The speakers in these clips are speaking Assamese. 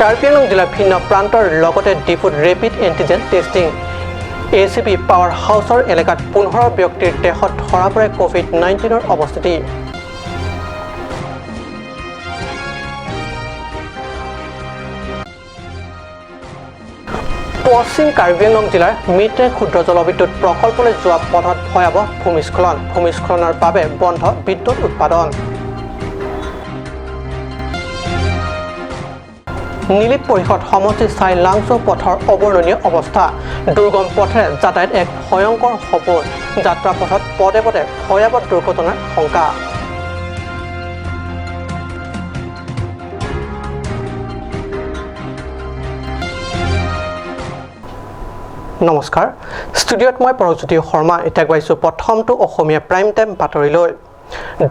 কাৰ্বি আংলং জিলাৰ ভিন্ন প্ৰান্তৰ লগতে ডিপুত rapid antigen testing ASEB power house এলেকাত 15 ব্যক্তিৰ দেহত ধৰা পৰে কোভিড-19ৰ অৱস্থিতি। পশ্চিম কাৰ্বি আংলং জিলাৰ মিট্ৰে ক্ষুদ্ৰ জলবিদ্যুৎ প্ৰকল্পলৈ যোৱা পথত ভয়াৱহ ভূমিস্খলনৰ বাবে বন্ধ বিদ্যুৎ উৎপাদন। নীলিপ পৰিষদ সমষ্টি চাই লাংচৌ পথৰ অৱৰ্ণনীয় অৱস্থা। দুৰ্গম পথেৰে যাতায়াত এক ভয়ংকৰ সপোন। যাত্ৰা পথত পদে পদে ভয়াৱহ দুৰ্ঘটনাৰ শংকা। নমস্কাৰ, ষ্টুডিঅ'ত মই পৰজ্যোতি শৰ্মা। এতিয়া গৈছোঁ প্ৰথমটো অসমীয়া প্ৰাইম টাইম বাতৰিলৈ।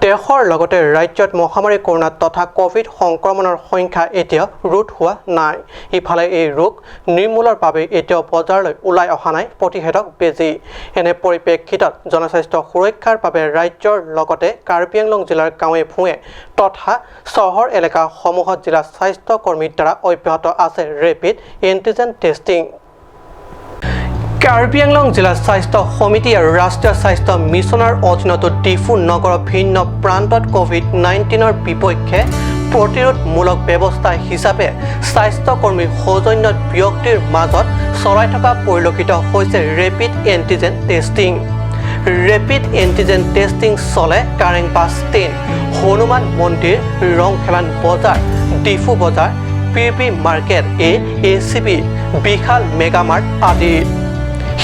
দেশৰ লগতে ৰাজ্যত মহামাৰী কৰোনা তথা কোভিড সংক্ৰমণৰ সংখ্যা এতিয়াও ৰোধ হোৱা নাই। ইফালে এই ৰোগ নিৰ্মূলৰ বাবে এতিয়াও বজাৰলৈ ওলাই অহা নাই প্ৰতিষেধক বেজী। এনে পৰিপ্ৰেক্ষিতত জনস্বাস্থ্য সুৰক্ষাৰ বাবে ৰাজ্যৰ লগতে কাৰ্বি আংলং জিলাৰ গাঁৱে ভূঞে তথা চহৰ এলেকাসমূহত জিলা স্বাস্থ্য কৰ্মীৰ দ্বাৰা অব্যাহত আছে rapid antigen testing. Karbi Anglong জিলা স্বাস্থ্য সমিতি আৰু ৰাষ্ট্ৰীয় স্বাস্থ্য মিছনৰ অধীনতো ডিফু নগৰৰ ভিন্ন প্ৰান্তত কোভিড-19ৰ বিপক্ষে প্ৰতিৰোধমূলক ব্যৱস্থা হিচাপে স্বাস্থ্যকৰ্মীৰ সৌজন্যত ব্যক্তিৰ মাজত চলাই থকা পৰিলক্ষিত হৈছে rapid antigen testing. Rapid antigen testing চলে কাৰেংবাছ ষ্টেণ্ড, হনুমান মন্দিৰ, ৰংখেলান বজাৰ, ডিফু বজাৰ, পিপি মাৰ্কেট, এচিবি, বিশাল মেগামাৰ্ট আদি।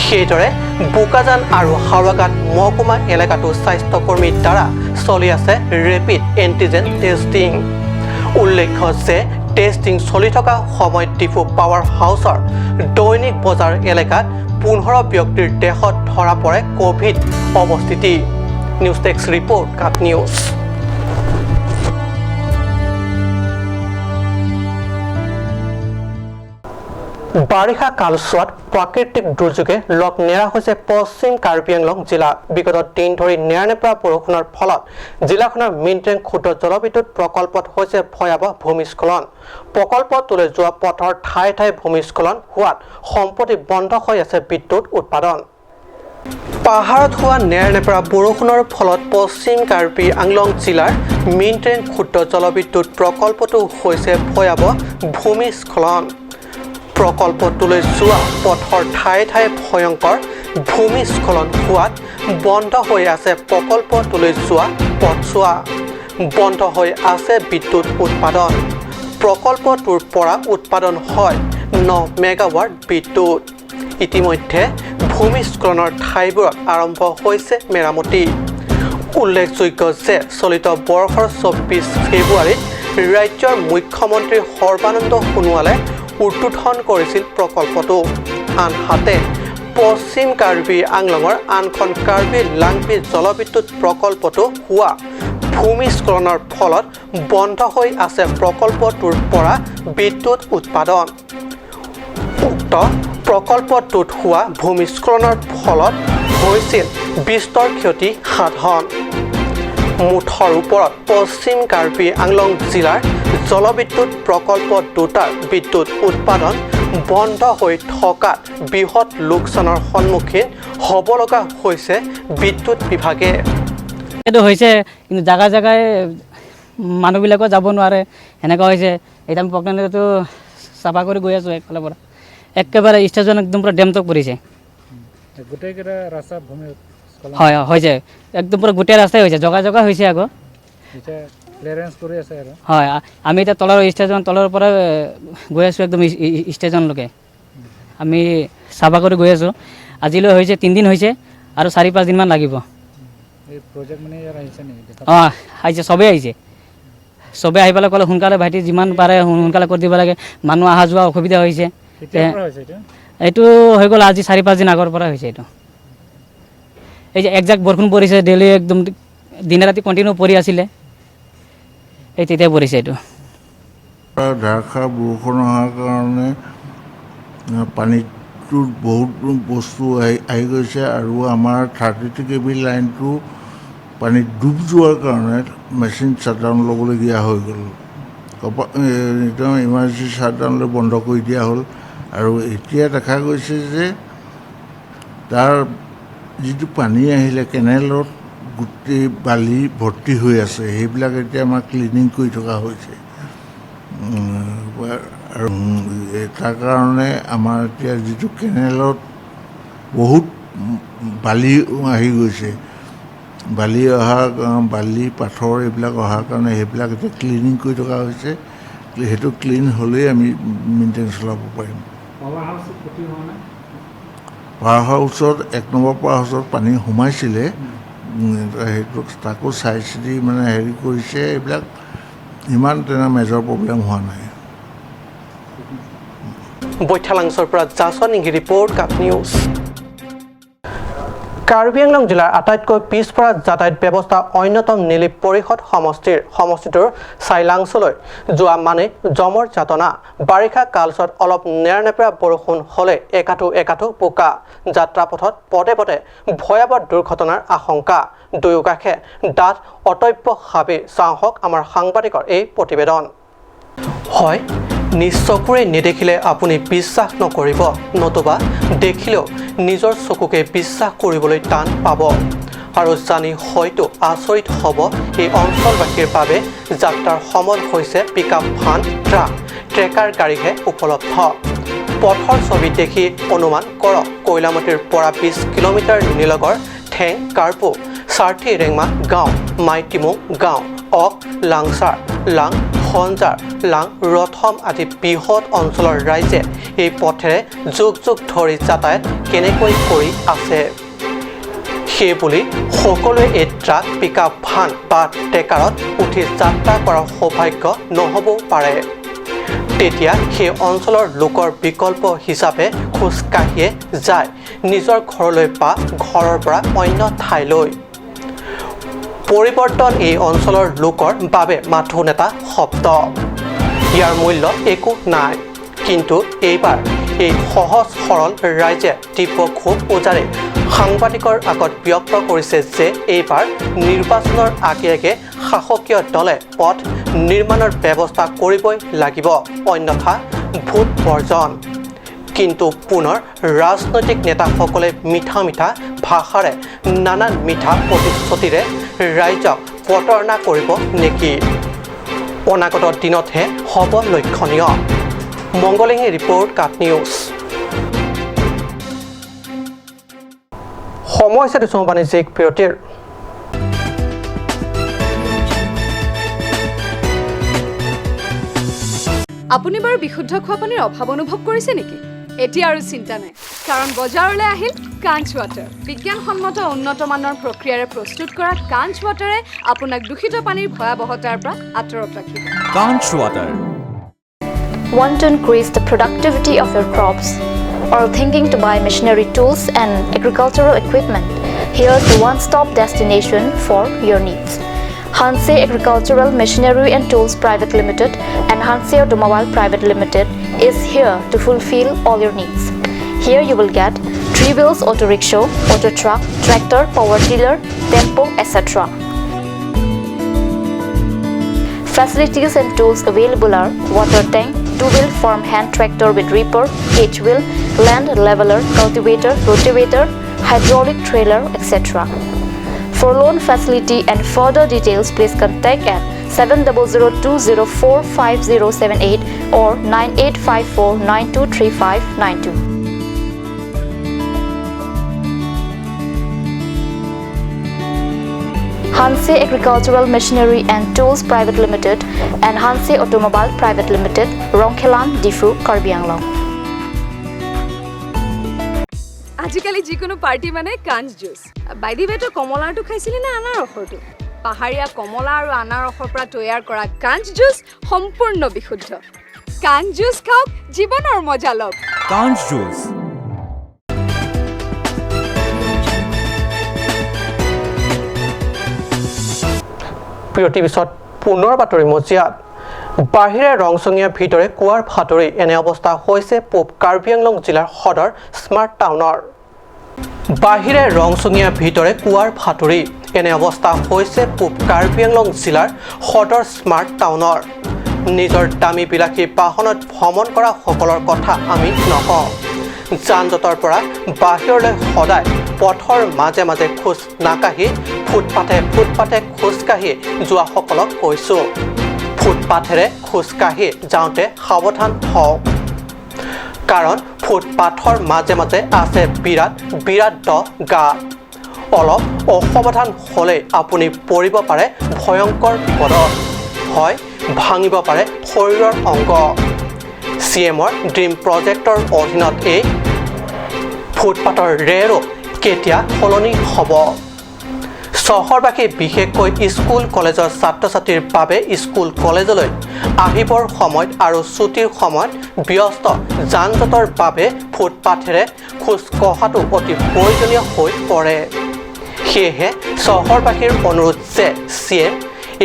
সেইদৰে বোকাজান আৰু হাওৰাঘাট মহকুমা এলেকাতো স্বাস্থ্যকৰ্মীৰ দ্বাৰা চলি আছে ৰেপিড এণ্টিজেন টেষ্টিং। উল্লেখ্য যে টেষ্টিং চলি থকা সময়ত ডিফু পাৱাৰ হাউচৰ দৈনিক বজাৰ এলেকাত 15 ব্যক্তিৰ দেহত ধৰা পৰে কোভিড অৱস্থিতি। নিউজ ডেস্ক ৰিপৰ্ট কাট নিউজ। বাৰিষা কালছোৱাত প্ৰাকৃতিক দুৰ্যোগে লগ নেৰা হৈছে পশ্চিম কাৰ্বি আংলং জিলা। বিগত দিন ধৰি নেৰানেপেৰা বৰষুণৰ ফলত জিলাখনৰ মিনটেং ক্ষুদ্ৰ জলবিদ্যুৎ প্ৰকল্পত হৈছে ভয়াৱহ ভূমিস্খলন। প্ৰকল্পটোলৈ যোৱা পথৰ ঠায়ে ঠায়ে ভূমিস্খলন হোৱাত সম্প্ৰতি বন্ধ হৈ আছে বিদ্যুৎ উৎপাদন। পাহাৰত হোৱা নেৰানেপেৰা বৰষুণৰ ফলত পশ্চিম কাৰ্বি আংলং জিলাৰ মিনটেং ক্ষুদ্ৰ জলবিদ্যুৎ প্ৰকল্পটো হৈছে ভয়াৱহ ভূমিস্খলন। প্ৰকল্পটোলৈ যোৱা পথৰ ঠায়ে ঠায়ে ভয়ংকৰ ভূমিস্খলন হোৱাত বন্ধ হৈ আছে প্ৰকল্পটোলৈ যোৱা পথছোৱা। বন্ধ হৈ আছে বিদ্যুৎ উৎপাদন। প্ৰকল্পটোৰ পৰা উৎপাদন হয় 9 মেগাৱাট বিদ্যুৎ। ইতিমধ্যে ভূমিস্খলনৰ ঠাইবোৰত আৰম্ভ হৈছে মেৰামতি। উল্লেখযোগ্য যে চলিত বৰ্ষৰ 24 ফেব্ৰুৱাৰীত ৰাজ্যৰ মুখ্যমন্ত্ৰী সৰ্বানন্দ সোণোৱালে উদ্বোধন কৰিছিল প্ৰকল্পটো। আনহাতে পশ্চিম কাৰ্বি আংলঙৰ আনখন কাৰ্বি লাংপি জলবিদ্যুৎ প্ৰকল্পটো হোৱা ভূমিস্খলনৰ ফলত বন্ধ হৈ আছে প্ৰকল্পটোৰ পৰা বিদ্যুৎ উৎপাদন। উক্ত প্ৰকল্পটোত হোৱা ভূমিস্খলনৰ ফলত হৈছিল বিস্তৰ ক্ষতি সাধন। মুঠৰ ওপৰত পশ্চিম কাৰ্বি আংলং জিলাৰ জলবিদ্যুৎ প্ৰকল্প দুটাৰ বিদ্যুৎ উৎপাদন বন্ধ হৈ থকাত বৃহৎ লোকচানৰ সন্মুখীন হ'ব লগা হৈছে বিদ্যুৎ বিভাগে। এইটো হৈছে কিন্তু জাগাই জাগাই মানুহবিলাকো যাব নোৱাৰে, এনেকুৱা হৈছে। এতিয়া আমি প্ৰজ্ঞানটো চাফা কৰি গৈ আছোঁ একফালৰ পৰা, একেবাৰে ষ্টেচন একদম পুৰা ডেমটক পৰিছে। গোটেইকেইটা ৰাস্তা হয় হৈছে একদম পুৰা গোটেই ৰাস্তাই হৈছে, জগা জগা হৈছে আকৌ। হয়, আমি এতিয়া তলৰ ষ্টেচন তলৰ পৰা গৈ আছোঁ একদম ষ্টেচনলৈকে। আমি চাফা কৰি গৈ আছোঁ। আজিলৈ হৈছে 3 দিন হৈছে আৰু 4-5 দিনমান লাগিব। অঁ আহিছে, চবেই আহিছে। চবেই আহি পেলাই ক'লে সোনকালে ভাইটি যিমান পাৰে সোনকালে কৰি দিব লাগে, মানুহ অহা যোৱা অসুবিধা হৈছে। এইটো হৈ গ'ল আজি 4-5 দিন আগৰ পৰা হৈছে। এইটো এই যে একজাক বৰষুণ পৰিছে, ডেইলি একদম দিনে ৰাতি কণ্টিনিউ পৰি আছিলে, এই তেতিয়া পৰিছে। এইটো ধাৰাসাৰ বৰষুণ অহাৰ কাৰণে পানীটোত বহুত বস্তু আহি গৈছে আৰু আমাৰ 32 kV লাইনটো পানীত ডুব যোৱাৰ কাৰণে মেচিন শ্বাটডাউন ল'বলগীয়া হৈ গ'ল। একদম ইমাৰ্জেঞ্চি শ্বাটডাউনলৈ বন্ধ কৰি দিয়া হ'ল আৰু এতিয়া দেখা গৈছে যে তাৰ যিটো পানী আহিলে কেনেলত গোটেই বালি ভৰ্তি হৈ আছে সেইবিলাক এতিয়া আমাৰ ক্লিনিং কৰি থকা হৈছে আৰু তাৰ কাৰণে আমাৰ এতিয়া যিটো কেনেলত বহুত বালি আহি গৈছে বালি পাথৰ এইবিলাক অহাৰ কাৰণে সেইবিলাক এতিয়া ক্লিনিং কৰি থকা হৈছে সেইটো ক্লিন হ'লেই আমি মেইনটেইন চলাব পাৰিম পাৱাৰ হাউচত 1 নম্বৰ পাৱাৰ হাউচত পানী সোমাইছিলে সেইটো তাকো চাই চিতি মানে হেৰি কৰিছে এইবিলাক ইমান তেনে মেজৰ প্ৰব্লেম হোৱা নাই বৈঠালাংছৰ পৰা জাছন ইংগী ৰিপৰ্ট কাট নিউজ কাৰ্বি আংলং জিলাৰ আটাইতকৈ পিছপৰা যাতায়াত ব্যৱস্থা অন্যতম নীলি পৰিষদ সমষ্টিটোৰ চাইলাংছলৈ যোৱা মানে জমৰ যাতনা বাৰিষা কালছোৱাত অলপ নেৰানেপেৰা বৰষুণ হ'লে একাঠো বোকা যাত্ৰাপথত পদে পদে ভয়াৱহ দুৰ্ঘটনাৰ আশংকা দুয়োকাষে ডাঠ অটব্য হাবি চাহক আমাৰ সাংবাদিকৰ এই প্ৰতিবেদন হয় নিজ চকুৰে নেদেখিলে আপুনি বিশ্বাস নকৰিব নতুবা দেখিলেও নিজৰ চকুকে বিশ্বাস কৰিবলৈ টান পাব আৰু জানি হয়তো আচৰিত হ'ব এই অঞ্চলবাসীৰ বাবে যাত্ৰাৰ সমল হৈছে পিকআপ ভান ট্ৰাক ট্ৰেকাৰ গাড়ীহে উপলব্ধ পথৰ ছবি দেখি অনুমান কৰক কৈলামতীৰ পৰা 20 কিলোমিটাৰ নিলগৰ ঠেং কাৰ্পু সাৰ্থী ৰেংমা গাঁও মাইটিমু গাঁও অক লাংচাৰ লাং হঞ্জাৰ লাং ৰথম আদি বৃহৎ অঞ্চলৰ ৰাইজে এই পথেৰে যুগ ধৰি যাতায়াত কেনেকৈ কৰি আছে সেইবুলি সকলোৱে এই ট্ৰাক পিকআপ ভান বা ট্ৰেকাৰত উঠি যাত্ৰা কৰাৰ সৌভাগ্য নহ'বও পাৰে তেতিয়া সেই অঞ্চলৰ লোকৰ বিকল্প হিচাপে খোজকাঢ়িয়ে যায় নিজৰ ঘৰলৈ বা ঘৰৰ পৰা অন্য ঠাইলৈ পৰিৱৰ্তন এই অঞ্চলৰ লোকৰ বাবে মাথোন এটা শব্দ ইয়াৰ মূল্য একো নাই কিন্তু এইবাৰ এই সহজ সৰল ৰাইজে তীব্ৰ ক্ষোভ উজাৰি সাংবাদিকৰ আগত ব্যক্ত কৰিছে যে এইবাৰ নিৰ্বাচনৰ আগে শাসকীয় দলে পথ নিৰ্মাণৰ ব্যৱস্থা কৰিবই লাগিব অন্যথা ভোট বৰ্জন কিন্তু পুনৰ ৰাজনৈতিক নেতাসকলে মিঠা ভাষাৰে নানান মিঠা প্ৰতিশ্ৰুতিৰে ৰাইজক প্ৰতাৰণা কৰিব নেকি অনাগত দিনতহে হ'ব লক্ষণীয় মংগলিঙী ৰিপৰ্ট কাট নিউজ সময় হৈছে বাণিজ্যিক বিৰতিৰ আপুনি বাৰু বিশুদ্ধ খোৱা পানীৰ অভাৱ অনুভৱ কৰিছে নেকি এতিয়া আৰু চিন্তা নাই কাৰণ বজাৰলৈ আহিল কাঞ্চ ৱাটাৰ বিজ্ঞানসন্মত উন্নত মানৰ প্ৰক্ৰিয়াৰে প্ৰস্তুত কৰা কাঞ্চ ৱাটাৰে আপোনাক দূষিত পানীৰ ভয়াৱহতাৰ পৰা আঁতৰত ৰাখিব কাঞ্চ water Want to increase the productivity of your crops or thinking to buy machinery tools and agricultural equipment? Here's the one-stop destination for your needs. Hanse Agricultural Machinery and Tools Private Limited and Hanse Automobile Private Limited is here to fulfill all your needs. Here you will get 3 wheels auto rickshaw, auto truck, tractor, power tiller, tempo, etc. Facilities and tools available are water tank, 2-wheel farm hand tractor with reaper, H-wheel, land leveler, cultivator, rotavator, hydraulic trailer, etc. For loan facility and further details, please contact at 7002045078 or 9854923592. Hanse Agricultural Machinery and Tools Private Limited and Hanse Automobile Private Limited, Rongkhelan, Difu, Karbi Anglong. আজিকালি যিকোনো পাৰ্টি মানে কাঞ্চ জুচ বাই দি ৱে কমলাটো খাইছিলি না আনাৰসৰটো পাহাৰীয়া কমলা আৰু আনাৰসৰ পৰা তৈয়াৰ কৰা কাঞ্চ জুচ সম্পূৰ্ণ বিশুদ্ধ কাঞ্চ জুচ খাওক জীৱনৰ মজা লওক কাঞ্চ জুচ বিৰতিৰ পিছত পুনৰ বাতৰি মজিয়াত বাহিৰে ৰংচঙীয়া ভিতৰে কুৱাৰ ফাতৰি এনে অৱস্থা হৈছে পূব কাৰ্বি আংলং জিলাৰ সদৰ স্মাৰ্ট টাউনৰ বাহিৰে ৰংচঙীয়া ভিতৰে কুৱাৰ ফাতৰি এনে অৱস্থা হৈছে পূব কাৰ্বি আংলং জিলাৰ সদৰ স্মাৰ্ট টাউনৰ নিজৰ দামী বিলাসী বাহনত ভ্ৰমণ কৰা সকলৰ কথা আমি নকওঁ যান জঁটৰ পৰা বাহিৰলৈ সদায় পথৰ মাজে মাজে খোজ নাকাঢ়ি ফুটপাথে খোজকাঢ়ি যোৱাসকলক কৈছোঁ ফুটপাথেৰে খোজকাঢ়ি যাওঁতে সাৱধান হওক কাৰণ ফুটপাথৰ মাজে মাজে আছে বিৰাট দ গাঁত অলপ অসাৱধান হ'লেই আপুনি পৰিব পাৰে ভয়ংকৰ বিপদত হয় ভাঙিব পাৰে শৰীৰৰ অংগ CMৰ ড্ৰিম প্ৰজেক্টৰ অধীনত এই ফুটপাথৰ ৰেৰো কেতিয়া সলনি হ'ব চহৰবাসী বিশেষকৈ স্কুল কলেজৰ ছাত্ৰ ছাত্ৰীৰ বাবে স্কুল কলেজলৈ আহিবৰ সময়ত আৰু ছুটিৰ সময়ত ব্যস্ত যান জঁটৰ বাবে ফুটপাথেৰে খোজ কঢ়াটো অতি প্ৰয়োজনীয় হৈ পৰে সেয়েহে চহৰবাসীৰ অনুৰোধ যে CM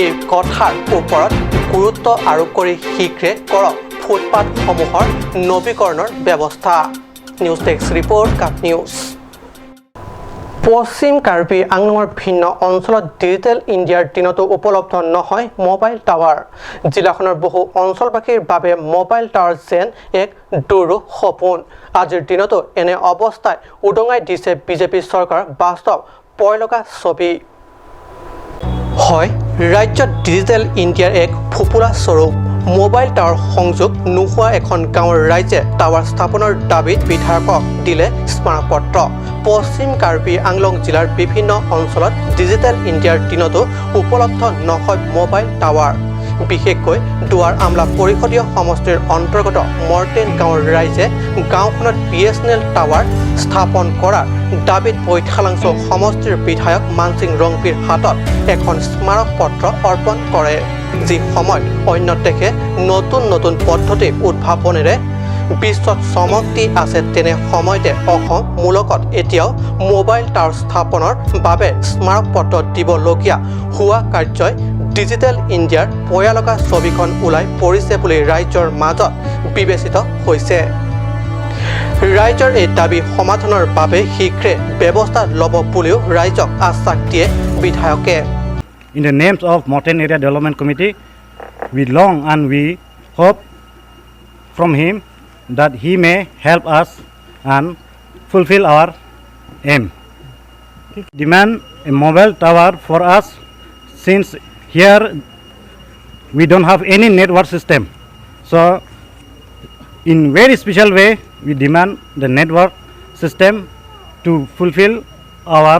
এই কথাৰ ওপৰত গুৰুত্ব আৰোপ কৰি শীঘ্ৰে কৰক ফুটপাথসমূহৰ নৱীকৰণৰ ব্যৱস্থা নিউজ ডেস্ক ৰিপৰ্ট কাট নিউজ পশ্চিম কাৰ্বি আংলঙৰ ভিন্ন অঞ্চলত ডিজিটেল ইণ্ডিয়াৰ দিনতো উপলব্ধ নহয় মোবাইল টাৱাৰ জিলাখনৰ বহু অঞ্চলবাসীৰ বাবে মোবাইল টাৱাৰ যেন এক দুৰূহ সপোন আজিৰ দিনতো এনে অৱস্থাই উদঙাই দিছে বিজেপি চৰকাৰৰ বাস্তৱ পয়লগা ছবি হয় ৰাজ্যত ডিজিটেল ইণ্ডিয়াৰ এক ফুপুৰা স্বৰূপ মোবাইল টাৱাৰ সংযোগ নোহোৱা এখন গাঁৱৰ ৰাইজে টাৱাৰ স্থাপনৰ দাবীত বিধায়কক দিলে স্মাৰকপত্ৰ পশ্চিম কাৰ্বি আংলং জিলাৰ বিভিন্ন অঞ্চলত ডিজিটেল ইণ্ডিয়াৰ দিনতো উপলব্ধ নহয় মোবাইল টাৱাৰ বিশেষকৈ দুৱাৰ আমলা পৰিষদীয় সমষ্টিৰ অন্তৰ্গত মৰ্টেন গাঁৱৰ ৰাইজে গাঁওখনত BSNL টাৱাৰ স্থাপন কৰাৰ দাবীত বৈঠালাংছ সমষ্টিৰ বিধায়ক মানসিং ৰংপিৰ হাতত এখন স্মাৰকপত্ৰ অৰ্পণ কৰে যি সময়ত অন্য দেশে নতুন পদ্ধতি উদ্ভাৱনেৰে বিশ্বত চমক দি আছে তেনে সময়তে অসম মূলকত এতিয়াও মোবাইল টাৱাৰ স্থাপনৰ বাবে স্মাৰকপত্ৰ দিবলগীয়া হোৱা কাৰ্যই ডিজিটেল ইণ্ডিয়াৰ পয়ালগা ছবিখন ওলাই পৰিছে বুলি ৰাজ্যৰ মাজত বিবেচিত হৈছে ৰাজ্যৰ এই দাবী সমাধানৰ বাবে শীঘ্ৰে ব্যৱস্থা ল'ব বুলিও ৰাজ্যক আশ্বাস দিয়ে বিধায়কে In the names of Morten Area Development Committee, we long and we hope from him that he may help us and fulfill our aim. Demand a mobile tower for us since here we don't have any network system. So in very special way we demand the network system to fulfill our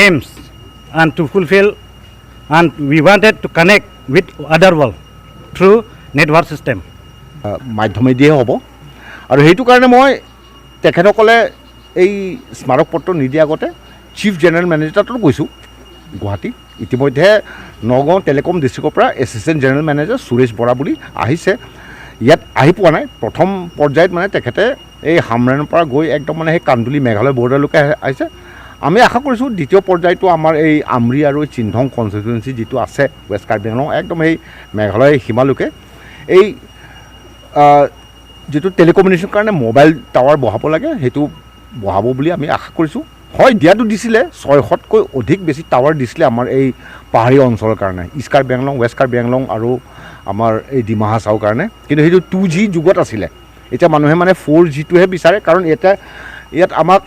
aims and to fulfill and we wanted to connect with other world through network system মাধ্যমেদিয়ে হ'ব আৰু সেইটো কাৰণে মই তেখেতসকলে এই স্মাৰকপত্ৰ নিদিয়াৰ আগতে চিফ জেনেৰেল মেনেজাৰটো কৈছোঁ গুৱাহাটী ইতিমধ্যে নগাঁও টেলিকম ডিষ্ট্ৰিক্টৰ পৰা assistant general manager Suresh Bora বুলি আহিছে ইয়াত আহি পোৱা নাই প্ৰথম পৰ্যায়ত মানে তেখেতে এই হামৰাণৰ পৰা গৈ একদম মানে সেই কান্দুলি মেঘালয় বৰ্ডাৰলৈকে আহিছে আমি আশা কৰিছোঁ দ্বিতীয় পৰ্যায়টো আমাৰ এই আমৰি আৰু চিনধং কনষ্টিটুৱেঞ্চি যিটো আছে ৱেষ্ট কাৰ্বি আংলং একদম এই মেঘালয় সীমালৈকে এই যিটো টেলিকমিউনিকেশ্যনৰ কাৰণে মোবাইল টাৱাৰ বহাব লাগে সেইটো বহাব বুলি আমি আশা কৰিছোঁ হয় দিয়াটো দিছিলে 600তকৈ অধিক বেছি টাৱাৰ দিছিলে আমাৰ এই পাহাৰীয়া অঞ্চলৰ কাৰণে ইষ্ট কাৰ্বি আংলং ৱেষ্ট কাৰ্বি আংলং আৰু আমাৰ এই ডিমা হাছাওৰ কাৰণে কিন্তু সেইটো 2G যুগত আছিলে এতিয়া মানুহে মানে 4Gটোহে বিচাৰে কাৰণ ইয়াত আমাক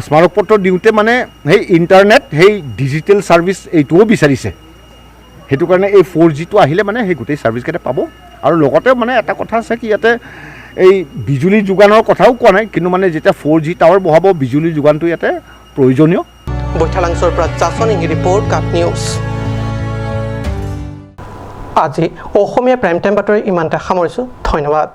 স্মাৰকপত্ৰ দিওঁতে মানে সেই ইণ্টাৰনেট সেই ডিজিটেল ছাৰ্ভিচ এইটোও বিচাৰিছে সেইটো কাৰণে এই 4Gটো আহিলে মানে সেই গোটেই ছাৰ্ভিচকেইটা পাব আৰু লগতে মানে এটা কথা আছে কি ইয়াতে এই বিজুলী যোগানৰ কথাও কোৱা নাই কিন্তু মানে যেতিয়া 4G টাৱাৰ বহাব বিজুলী যোগানটো ইয়াতে প্ৰয়োজনীয় বৈঠালাংছৰ পৰা জাছনি ৰিপৰ্ট কাট নিউজ আজি অসমীয়া প্ৰাইম টাইম বাতৰি ইমানতে সামৰিছোঁ ধন্যবাদ